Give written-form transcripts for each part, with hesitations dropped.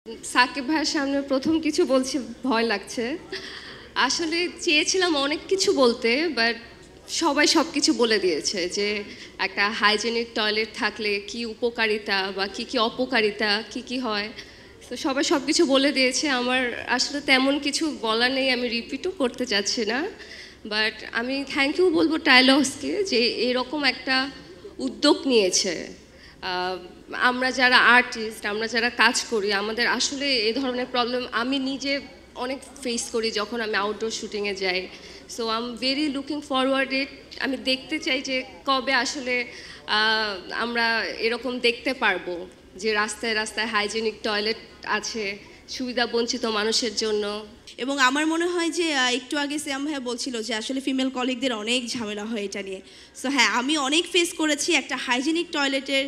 সাকিব ভাইয়ের সামনে প্রথম কিছু বলছি ভয় লাগছে। আসলে চেয়েছিলাম অনেক কিছু বলতে, বাট সবাই সব কিছু বলে দিয়েছে যে একটা হাইজেনিক টয়লেট থাকলে কি উপকারিতা বা কি কি অপকারিতা কি কি হয়। তো সবাই সব কিছু বলে দিয়েছে। আমার আসলে তেমন কিছু বলার নেই, আমি রিপিটও করতে চাচ্ছি না। বাট আমি থ্যাংক ইউ বলবো টাইলক্সকে যে এরকম একটা উদ্যোগ নিয়েছে। আমরা যারা আর্টিস্ট, আমরা যারা কাজ করি, আমাদের আসলে এই ধরনের প্রবলেম আমি নিজে অনেক ফেস করি যখন আমি আউটডোর শুটিংয়ে যাই। So I am very looking forward it. আমি দেখতে চাই যে কবে আসলে আমরা এরকম দেখতে পারবো যে রাস্তায় রাস্তায় হাইজেনিক টয়লেট আছে সুবিধা বঞ্চিত মানুষের জন্য। এবং আমার মনে হয় যে একটু আগে সিয়াম ভাইয়া বলছিল যে আসলে ফিমেল কলিগদের অনেক ঝামেলা হয় এটা নিয়ে। সো হ্যাঁ, আমি অনেক ফেস করেছি একটা হাইজেনিক টয়লেটের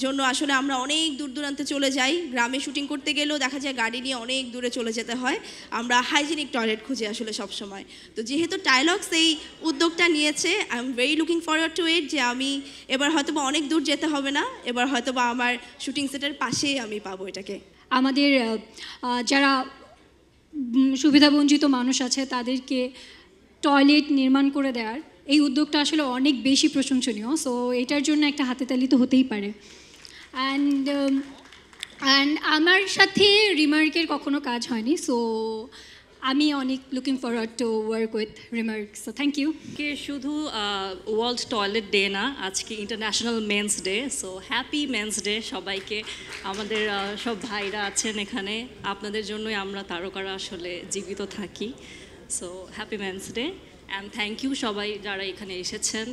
জন্য। আসলে আমরা অনেক দূর দূরান্তে চলে যাই, গ্রামে শুটিং করতে গেলেও দেখা যায় গাড়ি নিয়ে অনেক দূরে চলে যেতে হয়, আমরা হাইজেনিক টয়লেট খুঁজে আসলে সব সময়। তো যেহেতু টাইলক্স এই উদ্যোগটা নিয়েছে, I am very looking forward to it যে আমি এবার হয়তো বা অনেক দূর যেতে হবে না, এবার হয়তো বা আমার শুটিং সেটের পাশেই আমি পাবো এটাকে। আমাদের যারা সুবিধাবঞ্চিত মানুষ আছে তাদেরকে টয়লেট নির্মাণ করে দেওয়ার এই উদ্যোগটা আসলে অনেক বেশি প্রশংসনীয়। সো এটার জন্য একটা হাতেতালি তো হতেই পারে। অ্যান্ড আমার সাথে রিমার্কের কখনো কাজ হয়নি, সো আমি অনেক looking forward to work with Remark. So thank you. কে শুধু ওয়ার্ল্ড টয়লেট ডে না, আজকে international men's day. So happy men's day সবাইকে। আমাদের সব ভাইরা আছেন এখানে, আপনাদের জন্যই আমরা তারকারা আসলে জীবিত থাকি। So happy men's day and thank you সবাই যারা এখানে এসেছেন।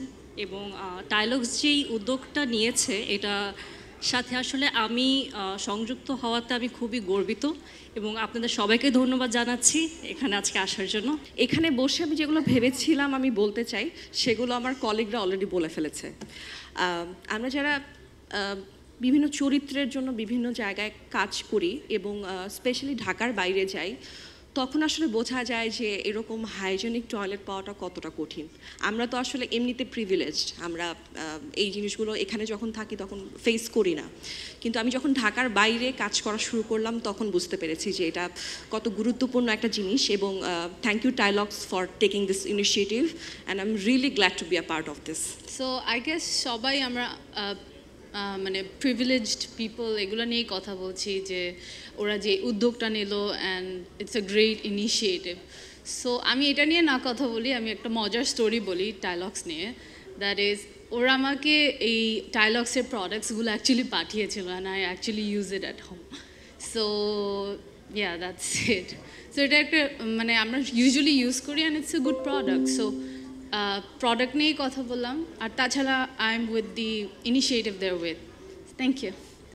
এবং টাইলক্স যেই উদ্যোগটা নিয়েছে এটা সাথে আসলে আমি সংযুক্ত হওয়াতে আমি খুবই গর্বিত এবং আপনাদের সবাইকে ধন্যবাদ জানাচ্ছি এখানে আজকে আসার জন্য। এখানে বসে আমি যেগুলো ভেবেছিলাম আমি বলতে চাই সেগুলো আমার কলিগরা অলরেডি বলে ফেলেছে। আমরা যারা বিভিন্ন চরিত্রের জন্য বিভিন্ন জায়গায় কাজ করি এবং স্পেশালি ঢাকার বাইরে যাই, তখন আসলে বোঝা যায় যে এরকম হাইজেনিক টয়লেট পাওয়াটা কতটা কঠিন। আমরা তো আসলে এমনিতে প্রিভিলেজড, আমরা এই জিনিসগুলো এখানে যখন থাকি তখন ফেস করি না। কিন্তু আমি যখন ঢাকার বাইরে কাজ করা শুরু করলাম তখন বুঝতে পেরেছি যে এটা কত গুরুত্বপূর্ণ একটা জিনিস। এবং thank you Tylex for taking this initiative and I am really glad to be a part of this. So I guess সবাই আমরা মানে প্রিভিলেজড পিপল এগুলো নিয়েই কথা বলছি যে ওরা যে উদ্যোগটা নিল and it's a great initiative. So আমি এটা নিয়ে না কথা বলি, আমি একটা মজার স্টোরি বলি টাইলক্স নিয়ে। দ্যাট ইজ ওরা আমাকে এই টাইলক্সের প্রোডাক্টসগুলো অ্যাকচুয়ালি পাঠিয়েছিল and I actually use it at home. So yeah, that's it. So এটা একটা মানে আমরা ইউজুয়ালি ইউজ করি and it's a good product. So product নিয়েই কথা বললাম, আর তাছাড়া I am with the initiative there with. Thank you.